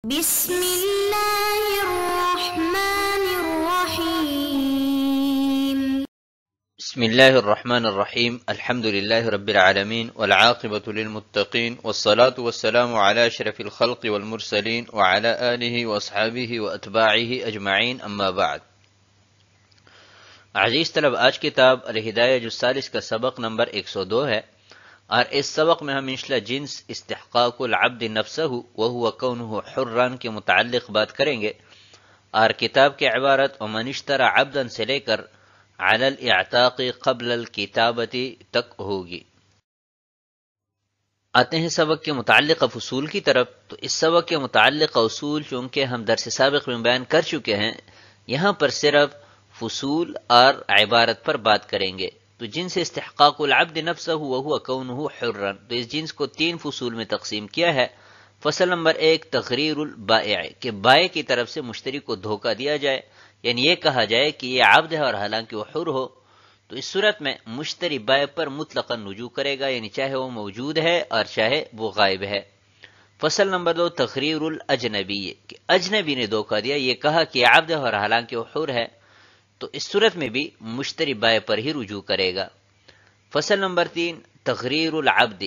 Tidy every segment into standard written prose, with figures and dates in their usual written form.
بسم الله الرحمن الرحيم. بسم الله الرحمن الرحيم. الحمد لله رب العالمين والعاقبة للمتقين والصلاة والسلام على أشرف الخلق والمرسلين وعلى آله وأصحابه وأتباعه أجمعين، أما بعد. عزیز طلب، آج کتاب الہدایہ جز ثالث کا سبق نمبر 102 ہے، اور اس سبق میں ہم انشاءاللہ جنس استحقاق العبد نفسہ وہو کونہ حران کے متعلق بات کریں گے، اور کتاب کی عبارت ومن اشترى عبدا سے لے کر علی الاعتاق قبل الکتابت تک ہوگی۔ آتے ہیں سبق کے متعلق فصول کی طرف۔ تو اس سبق کے متعلق اصول چونکہ ہم درس سابق میں بیان کر چکے ہیں، یہاں پر صرف فصول اور عبارت پر بات کریں گے۔ تو جنس استحقاق العبد نفسہ وہو کونہ حرا، تو اس جنس کو 3 فصول میں تقسیم کیا ہے۔ فصل نمبر 1 تغریر البائع، کہ بائع کی طرف سے مشتری کو دھوکہ دیا جائے، یعنی یہ کہا جائے کہ یہ عبد ہے اور حالانکہ وہ حر ہو، تو اس صورت میں مشتری بائع پر مطلقاً رجوع کرے گا، یعنی چاہے وہ موجود ہے اور چاہے وہ غائب ہے۔ فصل نمبر 2 تغریر الاجنبی، کہ اجنبی نے دھوکہ دیا، یہ کہا کہ یہ عبد ہے اور حالانکہ وہ حر ہے، تو اس صورت میں بھی مشتری بائع پر ہی رجوع کرے گا۔ فصل نمبر 3 تغریر العبد،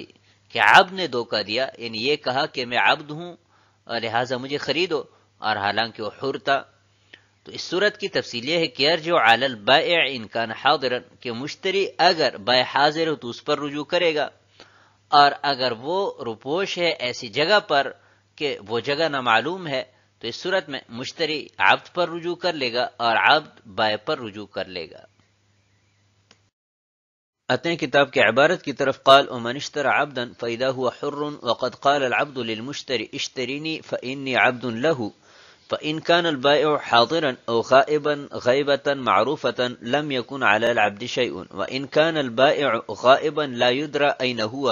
کہ عبد نے دھوکہ دیا، یعنی یہ کہا کہ میں عبد ہوں اور لہٰذا مجھے خریدو، اور حالانکہ وہ حر تھا، تو اس صورت کی تفصیل یہ ہے کہ یرجع علی البائع ان کان حاضرا، کہ مشتری اگر بائع حاضر ہو تو اس پر رجوع کرے گا، اور اگر وہ روپوش ہے ایسی جگہ پر کہ وہ جگہ نامعلوم ہے، تو اس صورت میں مشتری عبد پر رجوع کر لے گا اور عبد بائع پر رجوع کر لے گا۔ آتے ہیں کتاب کی عبارت کی طرف۔ قال ومن اشترى عبدا فإذا هو حر وقد قال العبد للمشتري اشتريني فإني عبد له، فإن كان البائع حاضرا أو غائبا غيبة معروفة لم يكن على العبد شيء، وإن كان البائع غائبا لا يدرى أين هو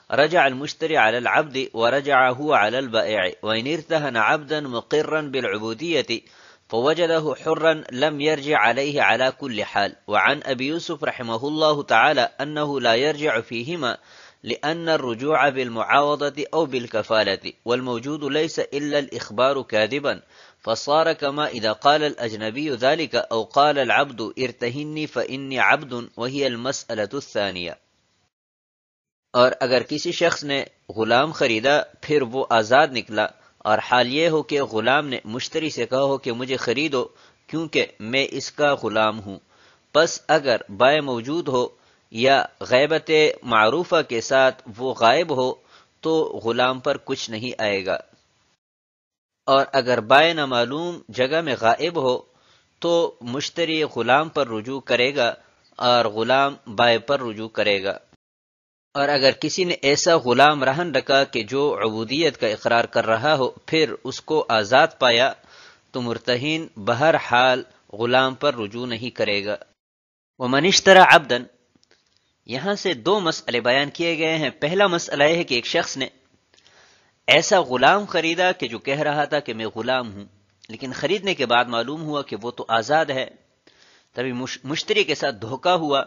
رجع المشتري على العبد ورجع هو على البائع، وإن ارتهن عبدا مقرا بالعبودية فوجده حرا لم يرجع عليه على كل حال۔ وعن أبي يوسف رحمه الله تعالى أنه لا يرجع فيهما لأن الرجوع بالمعاوضة أو بالكفالة، والموجود ليس إلا الإخبار كاذبا، فصار كما إذا قال الأجنبي ذلك أو قال العبد ارتهني فإني عبد، وهي المسألة الثانية۔ اور اگر کسی شخص نے غلام خریدا پھر وہ آزاد نکلا، اور حال یہ ہو کہ غلام نے مشتری سے کہا ہو کہ مجھے خریدو کیونکہ میں اس کا غلام ہوں، پس اگر بائع موجود ہو یا غیبت معروفہ کے ساتھ وہ غائب ہو تو غلام پر کچھ نہیں آئے گا، اور اگر بائع نامعلوم جگہ میں غائب ہو تو مشتری غلام پر رجوع کرے گا اور غلام بائع پر رجوع کرے گا۔ اور اگر کسی نے ایسا غلام رہن رکھا کہ جو عبودیت کا اقرار کر رہا ہو پھر اس کو آزاد پایا تو مرتہن بہرحال غلام پر رجوع نہیں کرے گا۔ ومن اشترى عبدا، یہاں سے 2 مسئلے بیان کیے گئے ہیں۔ پہلا مسئلہ یہ ہے کہ ایک شخص نے ایسا غلام خریدا کہ جو کہہ رہا تھا کہ میں غلام ہوں، لیکن خریدنے کے بعد معلوم ہوا کہ وہ تو آزاد ہے، تبھی مشتری کے ساتھ دھوکہ ہوا،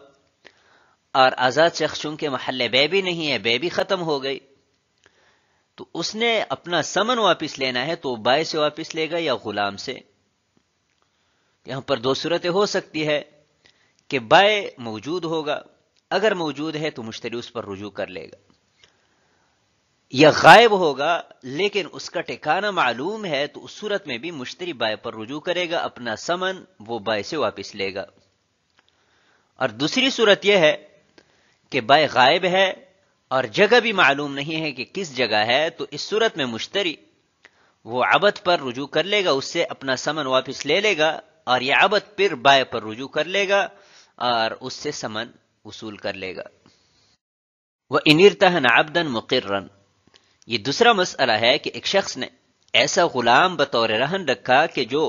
اور آزاد شخص چونکہ محل بے بھی نہیں ہے، بے بھی ختم ہو گئی، تو اس نے اپنا ثمن واپس لینا ہے تو بائع سے واپس لے گا یا غلام سے۔ یہاں پر 2 صورتیں ہو سکتی ہے کہ بائع موجود ہوگا، اگر موجود ہے تو مشتری اس پر رجوع کر لے گا، یا غائب ہوگا لیکن اس کا ٹھکانہ معلوم ہے تو اس صورت میں بھی مشتری بائع پر رجوع کرے گا، اپنا ثمن وہ بائع سے واپس لے گا۔ اور دوسری صورت یہ ہے کہ بائع غائب ہے اور جگہ بھی معلوم نہیں ہے کہ کس جگہ ہے، تو اس صورت میں مشتری وہ عبد پر رجوع کر لے گا، اس سے اپنا ثمن واپس لے لے گا، اور یہ عبد پھر بائع پر رجوع کر لے گا اور اس سے ثمن وصول کر لے گا۔ وَإِنِ ارْتَهَنَ عَبْدًا مُقِرًّا، یہ دوسرا مسئلہ ہے کہ ایک شخص نے ایسا غلام بطور رہن رکھا کہ جو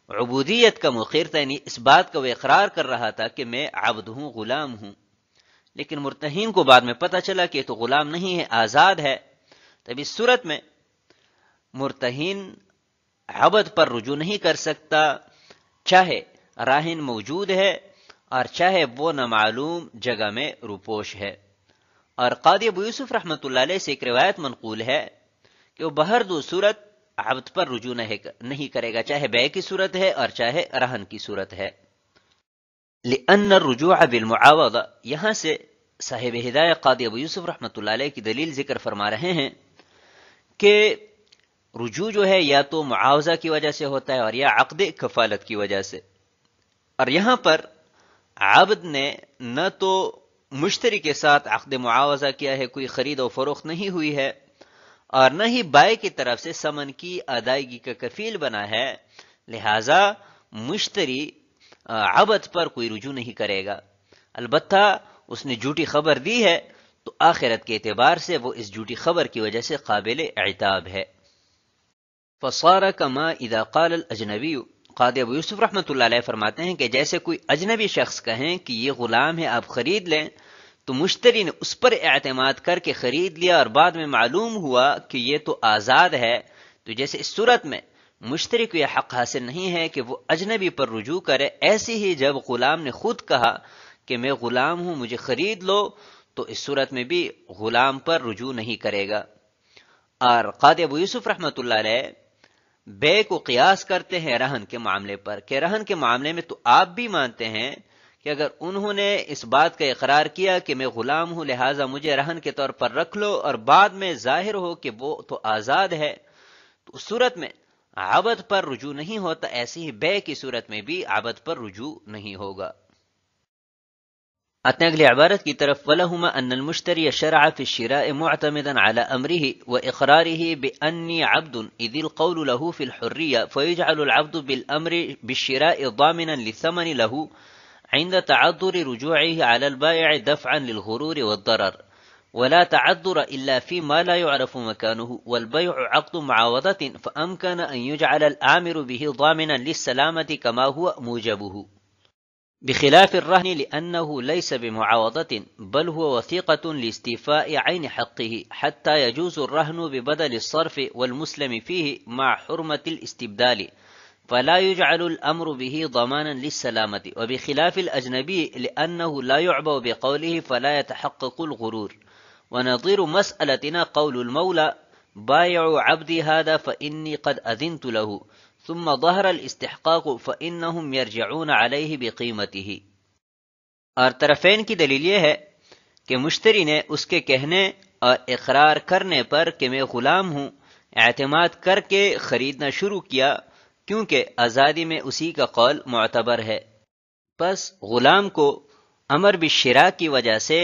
عبودیت کا مقر تھا، یعنی اس بات کا وہ اقرار کر رہا تھا کہ میں عبد ہوں، غلام ہوں، لیکن مرتہن کو بعد میں پتہ چلا کہ یہ تو غلام نہیں ہے، آزاد ہے، تب اس صورت میں مرتہن عبد پر رجوع نہیں کر سکتا، چاہے راہن موجود ہے اور چاہے وہ نامعلوم جگہ میں روپوش ہے۔ اور قاضی ابو یوسف رحمۃ اللہ علیہ سے ایک روایت منقول ہے کہ وہ بہر 2 صورت عبد پر رجوع نہیں کرے گا، چاہے بے کی صورت ہے اور چاہے رہن کی صورت ہے۔ لأن الرجوع بالمعاوضہ، یہاں سے صاحب ہدایہ قاضی ابو یوسف رحمۃ اللہ علیہ کی دلیل ذکر فرما رہے ہیں کہ رجوع جو ہے یا تو معاوضہ کی وجہ سے ہوتا ہے اور یا عقد کفالت کی وجہ سے، اور یہاں پر عبد نے نہ تو مشتری کے ساتھ عقد معاوضہ کیا ہے، کوئی خرید و فروخت نہیں ہوئی ہے، اور نہ ہی بائع کی طرف سے ثمن کی ادائیگی کا کفیل بنا ہے، لہذا مشتری عبد پر کوئی رجوع نہیں کرے گا۔ البتہ اس نے جھوٹی خبر دی ہے تو آخرت کے اعتبار سے وہ اس جھوٹی خبر کی وجہ سے قابل اعتاب ہے۔ فصار کما اذا قال الاجنبی، قاضی ابو یوسف رحمۃ اللہ علیہ فرماتے ہیں کہ جیسے کوئی اجنبی شخص کہیں کہ یہ غلام ہے آپ خرید لیں، تو مشتری نے اس پر اعتماد کر کے خرید لیا اور بعد میں معلوم ہوا کہ یہ تو آزاد ہے، تو جیسے اس صورت میں مشتری کو یہ حق حاصل نہیں ہے کہ وہ اجنبی پر رجوع کرے، ایسی ہی جب غلام نے خود کہا کہ میں غلام ہوں مجھے خرید لو، تو اس صورت میں بھی غلام پر رجوع نہیں کرے گا۔ اور قاضی ابو یوسف رحمۃ اللہ علیہ بے کو قیاس کرتے ہیں رہن کے معاملے پر، کہ رہن کے معاملے میں تو آپ بھی مانتے ہیں کہ اگر انہوں نے اس بات کا اقرار کیا کہ میں غلام ہوں لہٰذا مجھے رہن کے طور پر رکھ لو، اور بعد میں ظاہر ہو کہ وہ تو آزاد ہے، تو اس صورت میں عبد پر رجوع نہیں ہوتا، ایسی ہی بے کی صورت میں بھی عبد پر رجوع نہیں ہوگا۔ آتے ہیں اگلی عبارت کی طرف، وَلَهُمَا أَنَّ الْمُشْتَرِيَ شَرَعَ فِي الشِّرَاءِ مُعْتَمِدًا عَلَى أَمْرِهِ وَإِقْرَارِهِ بِأَنِّي عَبْدٌ إِذِ الْقَوْلُ لَهُ فِي الْحُرِّيَّةِ فَيُجْعَلُ الْعَبْدُ بِالْأَمْرِ بِالشِّرَاءِ ضَامِنًا لِلثَّمَنِ لَهُ عند تعذر رجوعه على البائع دفعا للغرور والضرر، ولا تعذر إلا فيما لا يعرف مكانه، والبيع عقد معاوضة فأمكن أن يجعل الآمر به ضامنا للسلامة كما هو موجبه، بخلاف الرهن لأنه ليس بمعاوضة بل هو وثيقة لاستيفاء عين حقه، حتى يجوز الرهن ببدل الصرف والمسلم فيه مع حرمة الاستبدال، فلا يجعل الأمر به ضمانا للسلامة، وبخلاف الأجنبي لأنه لا يعبأ بقوله فلا يتحقق الغرور، ونظير مسألتنا قول المولى بايع عبدي هذا فإني قد أذنت له ثم ظهر الاستحقاق فإنهم يرجعون عليه بقيمته۔ اور طرفین کی دلیل یہ ہے کہ مشتری نے اس کے کہنے اور اقرار کرنے پر کہ میں غلام ہوں اعتماد کر کے خریدنا شروع کیا، کیونکہ آزادی میں اسی کا قول معتبر ہے، پس غلام کو امر بالشراء کی وجہ سے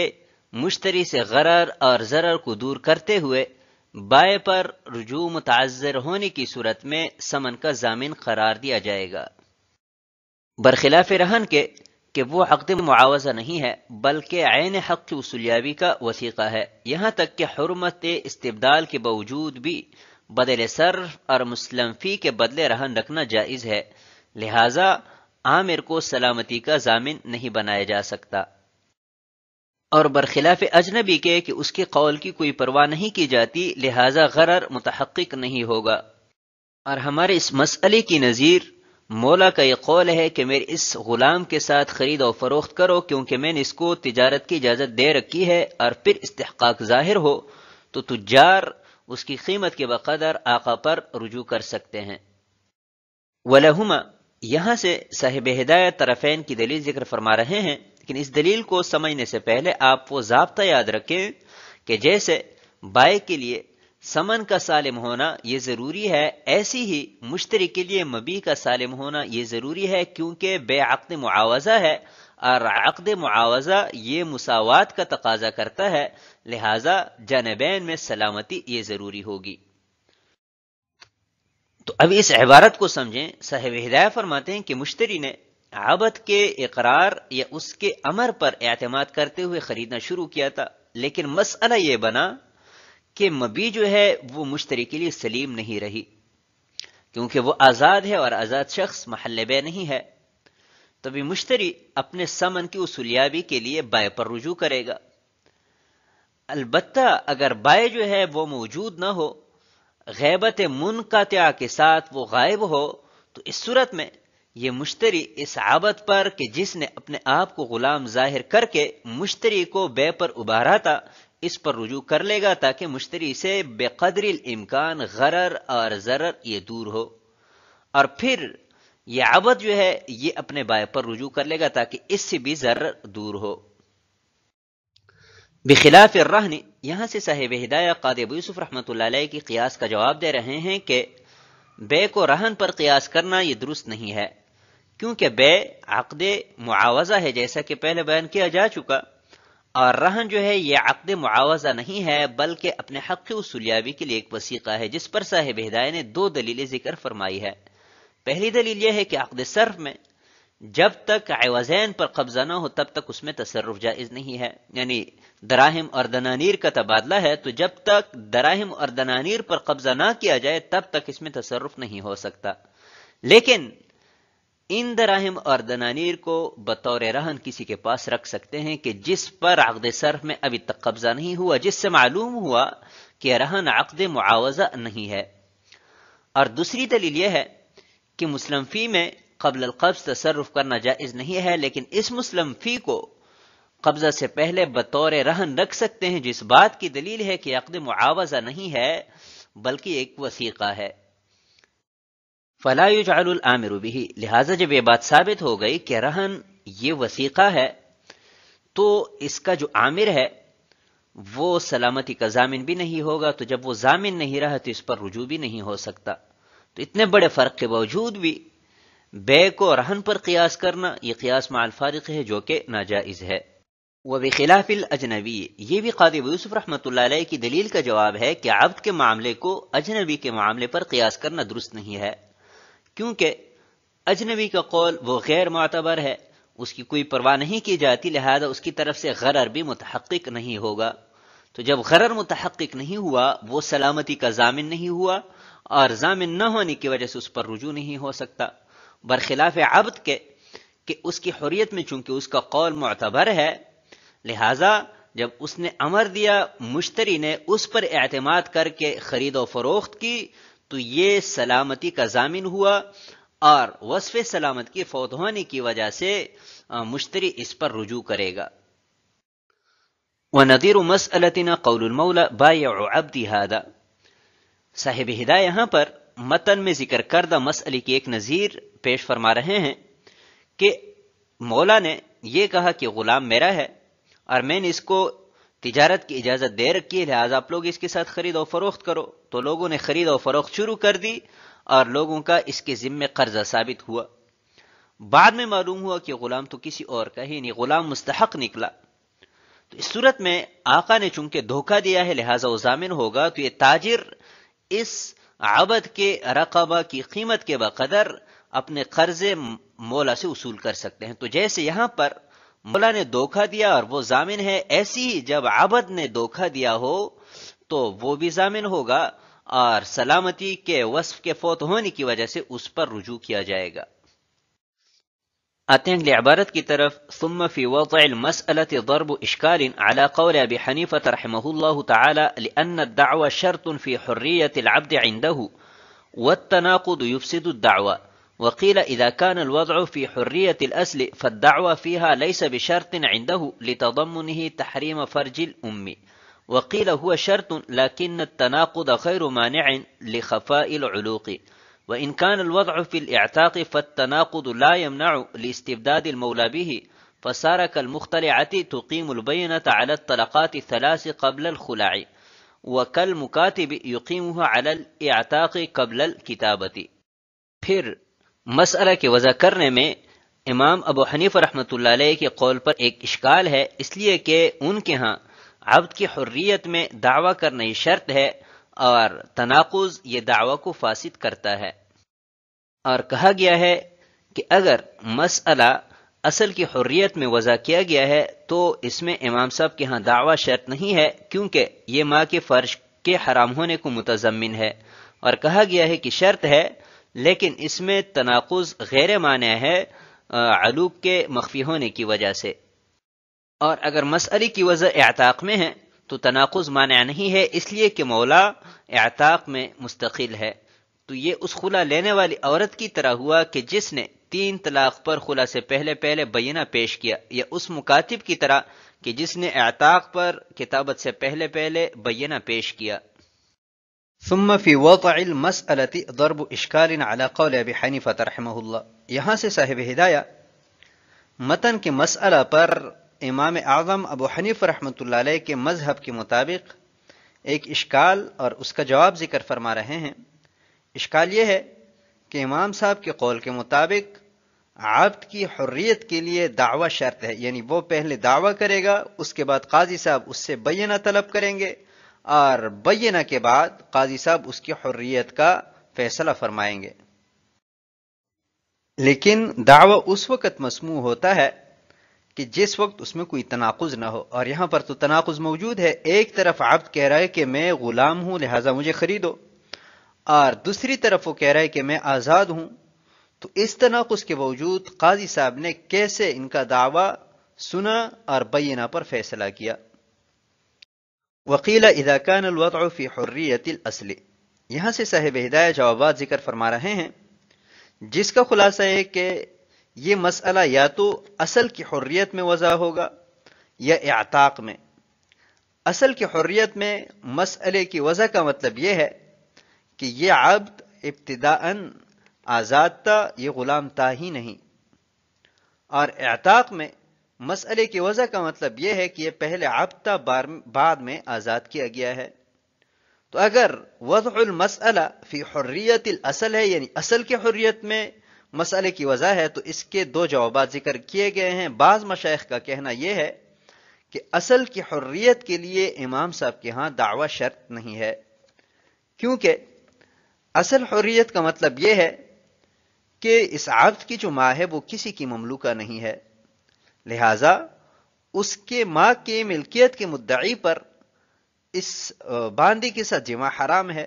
مشتری سے غرر اور ضرر کو دور کرتے ہوئے بائع پر رجوع متعذر ہونے کی صورت میں ثمن کا ضامن قرار دیا جائے گا، برخلاف رہن کے کہ وہ عقد معاوضہ نہیں ہے بلکہ عین حق کی وصولیابی کا وثیقہ ہے، یہاں تک کہ حرمت استبدال کے باوجود بھی بدل صرف اور مسلم فی کے بدلے رہن رکھنا جائز ہے، لہذا عامر کو سلامتی کا ضامن نہیں بنایا جا سکتا، اور برخلاف اجنبی کے کہ اس کے قول کی کوئی پرواہ نہیں کی جاتی، لہذا غرر متحقق نہیں ہوگا۔ اور ہمارے اس مسئلے کی نظیر مولا کا یہ قول ہے کہ میرے اس غلام کے ساتھ خرید و فروخت کرو، کیونکہ میں نے اس کو تجارت کی اجازت دے رکھی ہے، اور پھر استحقاق ظاہر ہو تو تجار اس کی قیمت کے بقدر آقا پر رجوع کر سکتے ہیں۔ وَلَهُمَا، یہاں سے صاحب ہدایت طرفین کی دلیل ذکر فرما رہے ہیں، لیکن اس دلیل کو سمجھنے سے پہلے آپ وہ ضابطہ یاد رکھیں کہ جیسے بائع کے لیے ثمن کا سالم ہونا یہ ضروری ہے، ایسی ہی مشتری کے لیے مبیع کا سالم ہونا یہ ضروری ہے، کیونکہ بے عقد معاوضہ ہے، اور عقد معاوضہ یہ مساوات کا تقاضا کرتا ہے، لہذا جانبین میں سلامتی یہ ضروری ہوگی۔ تو اب اس عبارت کو سمجھیں، صاحب ہدایت فرماتے ہیں کہ مشتری نے عبد کے اقرار یا اس کے امر پر اعتماد کرتے ہوئے خریدنا شروع کیا تھا، لیکن مسئلہ یہ بنا کہ مبیع جو ہے وہ مشتری کے لیے سلیم نہیں رہی، کیونکہ وہ آزاد ہے اور آزاد شخص محل بے نہیں ہے، تبھی مشتری اپنے ثمن کی وصولیابی کے لیے بائع پر رجوع کرے گا۔ البتہ اگر بائع جو ہے وہ موجود نہ ہو، غیبت منقطع کے ساتھ وہ غائب ہو، تو اس صورت میں یہ مشتری اس عبد پر کہ جس نے اپنے آپ کو غلام ظاہر کر کے مشتری کو بے پر ابھارا تھا، اس پر رجوع کر لے گا تاکہ مشتری سے بے قدر الامکان غرر اور ضرر یہ دور ہو، اور پھر یہ عبد جو ہے یہ اپنے بائع پر رجوع کر لے گا تاکہ اس سے بھی ضرر دور ہو۔ بخلاف الرہن، یہاں سے صاحب ہدایہ قاضی ابو یوسف رحمۃ اللہ علیہ کی قیاس کا جواب دے رہے ہیں کہ بے کو رہن پر قیاس کرنا یہ درست نہیں ہے، کیونکہ بے عقد معاوضہ ہے جیسا کہ پہلے بیان کیا جا چکا، اور رہن جو ہے یہ عقد معاوضہ نہیں ہے بلکہ اپنے حق کی وصولیابی کے لیے ایک وثیقہ ہے، جس پر صاحب ہدایہ نے دو دلیلیں ذکر فرمائی ہے۔ پہلی دلیل یہ ہے کہ عقد صرف میں جب تک عوضین پر قبضہ نہ ہو تب تک اس میں تصرف جائز نہیں ہے، یعنی دراہم اور دنانیر کا تبادلہ ہے تو جب تک دراہم اور دنانیر پر قبضہ نہ کیا جائے تب تک اس میں تصرف نہیں ہو سکتا، لیکن ان دراہم اور دنانیر کو بطور رہن کسی کے پاس رکھ سکتے ہیں کہ جس پر عقد صرف میں ابھی تک قبضہ نہیں ہوا، جس سے معلوم ہوا کہ رہن عقد معاوضہ نہیں ہے۔ اور دوسری دلیل یہ ہے کہ مسلم فی میں قبل القبض تصرف کرنا جائز نہیں ہے، لیکن اس مسلم فی کو قبضہ سے پہلے بطور رہن رکھ سکتے ہیں، جس بات کی دلیل ہے کہ عقد معاوضہ نہیں ہے بلکہ ایک وثیقہ ہے۔ فلا یجعل الامر به، لہذا جب یہ بات ثابت ہو گئی کہ رہن یہ وثیقہ ہے تو اس کا جو عامر ہے وہ سلامتی کا ضامن بھی نہیں ہوگا، تو جب وہ ضامن نہیں رہا تو اس پر رجوع بھی نہیں ہو سکتا۔ تو اتنے بڑے فرق کے باوجود بھی بے کو رہن پر قیاس کرنا یہ قیاس مع الفارق ہے جو کہ ناجائز ہے۔ وبخلاف الاجنبی، یہ بھی قاضی ابو یوسف رحمۃ اللہ علیہ کی دلیل کا جواب ہے کہ عبد کے معاملے کو اجنبی کے معاملے پر قیاس کرنا درست نہیں ہے، کیونکہ اجنبی کا قول وہ غیر معتبر ہے، اس کی کوئی پرواہ نہیں کی جاتی، لہذا اس کی طرف سے غرر بھی متحقق نہیں ہوگا۔ تو جب غرر متحقق نہیں ہوا وہ سلامتی کا ضامن نہیں ہوا، اور ضامن نہ ہونے کی وجہ سے اس پر رجوع نہیں ہو سکتا، برخلاف عبد کے کہ اس کی حریت میں چونکہ اس کا قول معتبر ہے، لہذا جب اس نے امر دیا مشتری نے اس پر اعتماد کر کے خرید و فروخت کی تو یہ سلامتی کا ضامن ہوا، اور وصف سلامت کی فوت ہونے کی وجہ سے مشتری اس پر رجوع کرے گا۔ وَنَظِيرُ مَسْأَلَتِنَا قَوْلُ الْمَوْلَى بَائِعُ عَبْدِ هَذَا، صاحب ہدایہ یہاں پر متن میں ذکر کردہ مسئلے کی ایک نظیر پیش فرما رہے ہیں کہ مولا نے یہ کہا کہ غلام میرا ہے اور میں نے اس کو تجارت کی اجازت دے رکھی ہے، لہٰذا آپ لوگ اس کے ساتھ خرید و فروخت کرو۔ تو لوگوں نے خرید و فروخت شروع کر دی اور لوگوں کا اس کے ذمے قرضہ ثابت ہوا۔ بعد میں معلوم ہوا کہ غلام تو کسی اور کا ہی نہیں، غلام مستحق نکلا۔ تو اس صورت میں آقا نے چونکہ دھوکہ دیا ہے لہٰذا وہ ضامن ہوگا، تو یہ تاجر اس عبد کے رقبہ کی قیمت کے بقدر اپنے قرضے مولا سے وصول کر سکتے ہیں۔ تو جیسے یہاں پر مولا نے دھوکہ دیا اور وہ ضامن ہے، ایسی ہی جب عبد نے دھوکہ دیا ہو تو وہ بھی ضامن ہوگا اور سلامتی کے وصف کے فوت ہونے کی وجہ سے اس پر رجوع کیا جائے گا۔ آتے ہیں اگلی عبارت کی طرف، ثم فی وضع المسألة ضرب اشکال على قول ابی حنیفة رحمه الله تعالی لأن الدعوى شرط في حرية العبد عنده والتناقض يفسد الدعوى، وقيل إذا كان الوضع في حرية الأصل فالدعوى فيها ليس بشرط عنده لتضمنه تحريم فرج الأم، وقيل هو شرط لكن التناقض غير مانع لخفاء العلوق، وإن كان الوضع في الإعتاق فالتناقض لا يمنع لاستبداد المولى به، فصار كالمختلعة تقيم البينة على الطلقات الثلاث قبل الخلع، وكالمكاتب يقيمها على الإعتاق قبل الكتابة۔ پھر مسئلہ کی وضع کرنے میں امام ابو حنیفہ رحمۃ اللہ علیہ کے قول پر ایک اشکال ہے، اس لیے کہ ان کے ہاں عبد کی حریت میں دعویٰ کرنا یہ شرط ہے اور تناقض یہ دعویٰ کو فاسد کرتا ہے، اور کہا گیا ہے کہ اگر مسئلہ اصل کی حریت میں وضع کیا گیا ہے تو اس میں امام صاحب کے ہاں دعویٰ شرط نہیں ہے، کیونکہ یہ ماں کے فرج کے حرام ہونے کو متضمن ہے، اور کہا گیا ہے کہ شرط ہے لیکن اس میں تناقض غیر مانع ہے علوق کے مخفی ہونے کی وجہ سے، اور اگر مسئلے کی وضع اعتاق میں ہے تو تناقض مانع نہیں ہے، اس لیے کہ مولا اعتاق میں مستقل ہے۔ تو یہ اس خلا لینے والی عورت کی طرح ہوا کہ جس نے 3 طلاق پر خلا سے پہلے بینہ پیش کیا، یا اس مکاتب کی طرح کہ جس نے اعتاق پر کتابت سے پہلے بینہ پیش کیا۔ ثم في وضع المسألة ضرب اشکال على قول ابی حنیفہ رحمہ اللہ، یہاں سے صاحب ہدایہ متن کے مسئلہ پر امام اعظم ابو حنیفہ رحمۃ اللہ علیہ کے مذہب کے مطابق ایک اشکال اور اس کا جواب ذکر فرما رہے ہیں۔ اشکال یہ ہے کہ امام صاحب کے قول کے مطابق عبد کی حریت کے لیے دعویٰ شرط ہے، یعنی وہ پہلے دعویٰ کرے گا، اس کے بعد قاضی صاحب اس سے بینہ طلب کریں گے، اور بینہ کے بعد قاضی صاحب اس کی حریت کا فیصلہ فرمائیں گے۔ لیکن دعویٰ اس وقت مسموع ہوتا ہے کہ جس وقت اس میں کوئی تناقض نہ ہو، اور یہاں پر تو تناقض موجود ہے۔ ایک طرف عبد کہہ رہا ہے کہ میں غلام ہوں لہٰذا مجھے خریدو، اور دوسری طرف وہ کہہ رہا ہے کہ میں آزاد ہوں۔ تو اس تناقض کے باوجود قاضی صاحب نے کیسے ان کا دعویٰ سنا اور بینہ پر فیصلہ کیا؟ وقیل اذا كان الوضع في حریت الاصل، یہاں سے صاحب ہدایہ جوابات ذکر فرما رہے ہیں، جس کا خلاصہ ہے کہ یہ مسئلہ یا تو اصل کی حریت میں وضع ہوگا یا اعتاق میں۔ اصل کی حریت میں مسئلے کی وضع کا مطلب یہ ہے کہ یہ عبد ابتداءً آزاد تھا، یہ غلام تھا ہی نہیں، اور اعتاق میں مسئلے کی وضع کا مطلب یہ ہے کہ یہ پہلے عبد تھا بعد میں آزاد کیا گیا ہے۔ تو اگر وضع المسئلہ فی حریت الاصل ہے، یعنی اصل کی حریت میں مسئلے کی وضع ہے، تو اس کے دو جوابات ذکر کیے گئے ہیں۔ بعض مشائخ کا کہنا یہ ہے کہ اصل کی حریت کے لیے امام صاحب کے ہاں دعویٰ شرط نہیں ہے، کیونکہ اصل حریت کا مطلب یہ ہے کہ اس عبد کی جو ماں ہے وہ کسی کی مملوکہ نہیں ہے، لہذا اس کے ماں کی ملکیت کے مدعی پر اس باندی کے ساتھ جماع حرام ہے،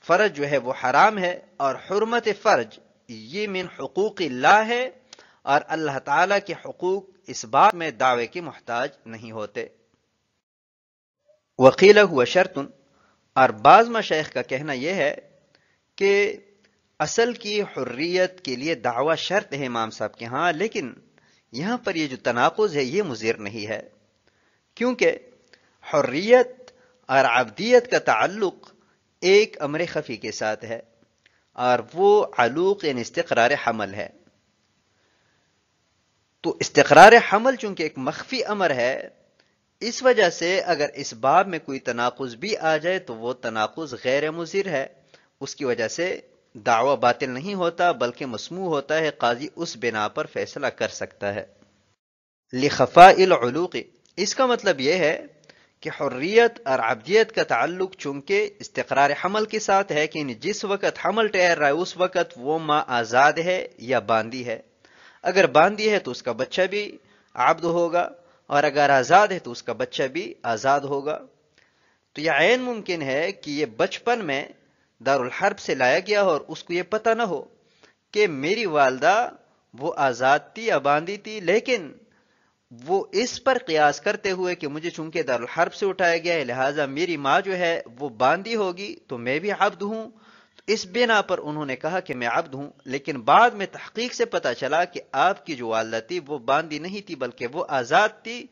فرج جو ہے وہ حرام ہے، اور حرمت فرج یہ من حقوق اللہ ہے، اور اللہ تعالی کے حقوق اس بات میں دعوے کے محتاج نہیں ہوتے۔ وقیل ہوا شرط، اور بعض مشائخ کا کہنا یہ ہے کہ اصل کی حریت کے لیے دعویٰ شرط ہے امام صاحب کے ہاں، لیکن یہاں پر یہ جو تناقض ہے یہ مضر نہیں ہے، کیونکہ حریت اور عبدیت کا تعلق ایک امر خفی کے ساتھ ہے، اور وہ علوق یعنی استقرار حمل ہے۔ تو استقرار حمل چونکہ ایک مخفی امر ہے، اس وجہ سے اگر اس باب میں کوئی تناقض بھی آ جائے تو وہ تناقض غیر مضر ہے، اس کی وجہ سے دعویٰ باطل نہیں ہوتا بلکہ مسموع ہوتا ہے، قاضی اس بنا پر فیصلہ کر سکتا ہے۔ لخفاء العلوق، اس کا مطلب یہ ہے کہ حریت اور عبدیت کا تعلق چونکہ استقرار حمل کے ساتھ ہے، کہ جس وقت حمل ٹھہر رہا ہے اس وقت وہ ماں آزاد ہے یا باندی ہے۔ اگر باندی ہے تو اس کا بچہ بھی عبد ہوگا، اور اگر آزاد ہے تو اس کا بچہ بھی آزاد ہوگا۔ تو یہ عین ممکن ہے کہ یہ بچپن میں دارالحرب سے لایا گیا اور اس کو یہ پتہ نہ ہو کہ میری والدہ وہ آزاد تھی یا باندی تھی، لیکن وہ اس پر قیاس کرتے ہوئے کہ مجھے چونکہ دارالحرب سے اٹھایا گیا ہے لہٰذا میری ماں جو ہے وہ باندی ہوگی تو میں بھی عبد ہوں، اس بنا پر انہوں نے کہا کہ میں عبد ہوں۔ لیکن بعد میں تحقیق سے پتہ چلا کہ آپ کی جو والدہ تھی وہ باندی نہیں تھی بلکہ وہ آزاد تھی،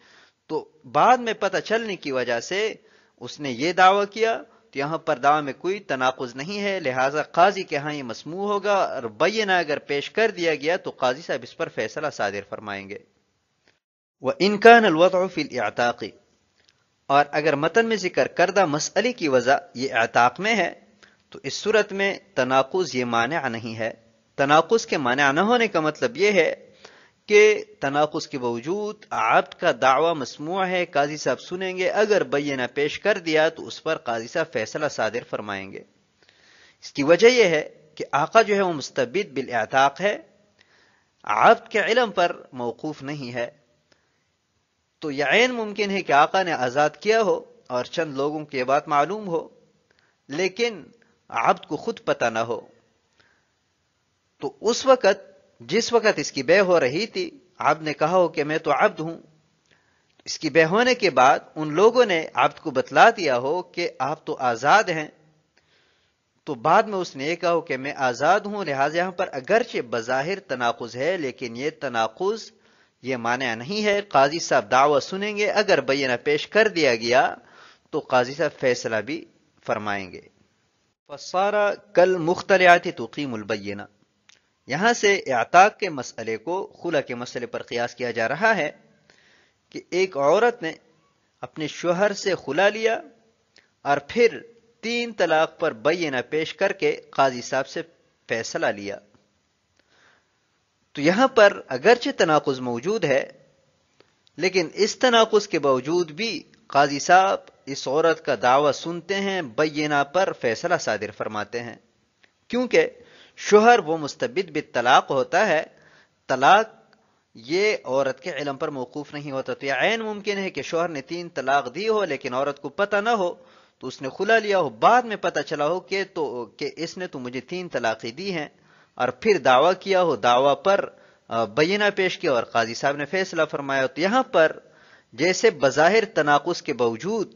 تو بعد میں پتہ چلنے کی وجہ سے اس نے یہ دعویٰ کیا، تو یہاں پر دعویٰ میں کوئی تناقض نہیں ہے، لہٰذا قاضی کے ہاں یہ مسموع ہوگا، اور بینہ اگر پیش کر دیا گیا تو قاضی صاحب اس پر فیصلہ صادر فرمائیں گے۔ وَإِنْ كَانَ الْوَضْعُ فِي الْإِعْتَاقِ، اور اگر متن میں ذکر کردہ مسئلے کی وضع یہ اعتاق میں ہے تو اس صورت میں تناقض یہ مانع نہیں ہے۔ تناقض کے مانع نہ ہونے کا مطلب یہ ہے کہ تناقض کے باوجود عبد کا دعویٰ مسموع ہے، قاضی صاحب سنیں گے، اگر بینہ پیش کر دیا تو اس پر قاضی صاحب فیصلہ صادر فرمائیں گے۔ اس کی وجہ یہ ہے کہ آقا جو ہے وہ مستبد بالاعتاق ہے، عبد کے علم پر موقوف نہیں ہے، تو یہ عین ممکن ہے کہ آقا نے آزاد کیا ہو اور چند لوگوں کو یہ بات معلوم ہو لیکن عبد کو خود پتہ نہ ہو، تو اس وقت جس وقت اس کی بے ہو رہی تھی عبد نے کہا ہو کہ میں تو عبد ہوں، اس کی بے ہونے کے بعد ان لوگوں نے عبد کو بتلا دیا ہو کہ آپ تو آزاد ہیں، تو بعد میں اس نے یہ کہا ہو کہ میں آزاد ہوں، لہٰذا یہاں پر اگرچہ بظاہر تناقض ہے لیکن یہ تناقض یہ مانع نہیں ہے، قاضی صاحب دعویٰ سنیں گے، اگر بینہ پیش کر دیا گیا تو قاضی صاحب فیصلہ بھی فرمائیں گے۔ فصارا کل مختلعات تقیم البینہ، یہاں سے اعتاق کے مسئلے کو خلا کے مسئلے پر قیاس کیا جا رہا ہے کہ ایک عورت نے اپنے شوہر سے خلا لیا اور پھر 3 طلاق پر بینہ پیش کر کے قاضی صاحب سے فیصلہ لیا، تو یہاں پر اگرچہ تناقض موجود ہے لیکن اس تناقض کے باوجود بھی قاضی صاحب اس عورت کا دعویٰ سنتے ہیں، بینہ پر فیصلہ صادر فرماتے ہیں، کیونکہ شوہر وہ مستبد بالطلاق ہوتا ہے، طلاق یہ عورت کے علم پر موقوف نہیں ہوتا، تو یہ عین ممکن ہے کہ شوہر نے 3 طلاق دی ہو لیکن عورت کو پتہ نہ ہو، تو اس نے خلا لیا ہو، بعد میں پتہ چلا ہو کہ اس نے تو مجھے 3 طلاقیں دی ہیں، اور پھر دعویٰ کیا ہو، دعویٰ پر بینہ پیش کیا اور قاضی صاحب نے فیصلہ فرمایا، تو یہاں پر جیسے بظاہر تناقض کے باوجود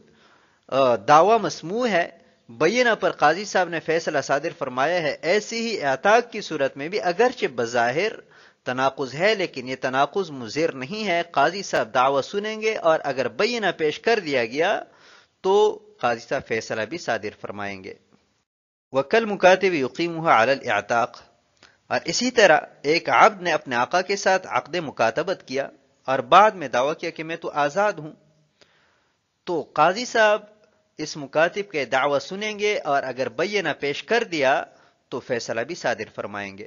دعویٰ مسموع ہے، بینہ پر قاضی صاحب نے فیصلہ صادر فرمایا ہے، ایسی ہی اعتاق کی صورت میں بھی اگرچہ بظاہر تناقض ہے لیکن یہ تناقض مضر نہیں ہے، قاضی صاحب دعویٰ سنیں گے اور اگر بینہ پیش کر دیا گیا تو قاضی صاحب فیصلہ بھی صادر فرمائیں گے۔ وَكَالْمُكَاتِبِ يُقِيمُهَا عَلَى الْإِعْتَاقِ، اور اسی طرح ایک عبد نے اپنے آقا کے ساتھ عقد مکاتبت کیا اور بعد میں دعویٰ کیا کہ میں تو آزاد ہوں، تو قاضی صاحب اس مکاتب کے دعویٰ سنیں گے اور اگر بینہ پیش کر دیا تو فیصلہ بھی صادر فرمائیں گے۔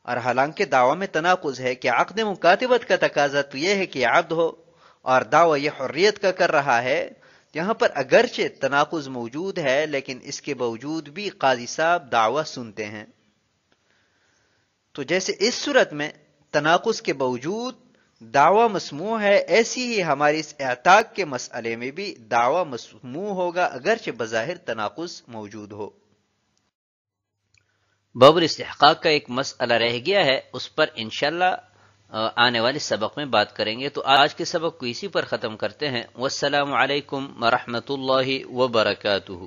اور حالانکہ دعویٰ میں تناقض ہے کہ عقد مکاتبت کا تقاضا تو یہ ہے کہ عبد ہو اور دعویٰ یہ حریت کا کر رہا ہے، یہاں پر اگرچہ تناقض موجود ہے لیکن اس کے باوجود بھی قاضی صاحب دعویٰ سنتے ہیں، تو جیسے اس صورت میں تناقض کے باوجود دعویٰ مسموع ہے، ایسی ہی ہماری اس اعتاق کے مسئلے میں بھی دعویٰ مسموع ہوگا اگرچہ بظاہر تناقض موجود ہو۔ باب الاستحقاق کا ایک مسئلہ رہ گیا ہے، اس پر انشاءاللہ آنے والے سبق میں بات کریں گے، تو آج کے سبق کو اسی پر ختم کرتے ہیں۔ والسلام علیکم ورحمۃ اللہ وبرکاتہ۔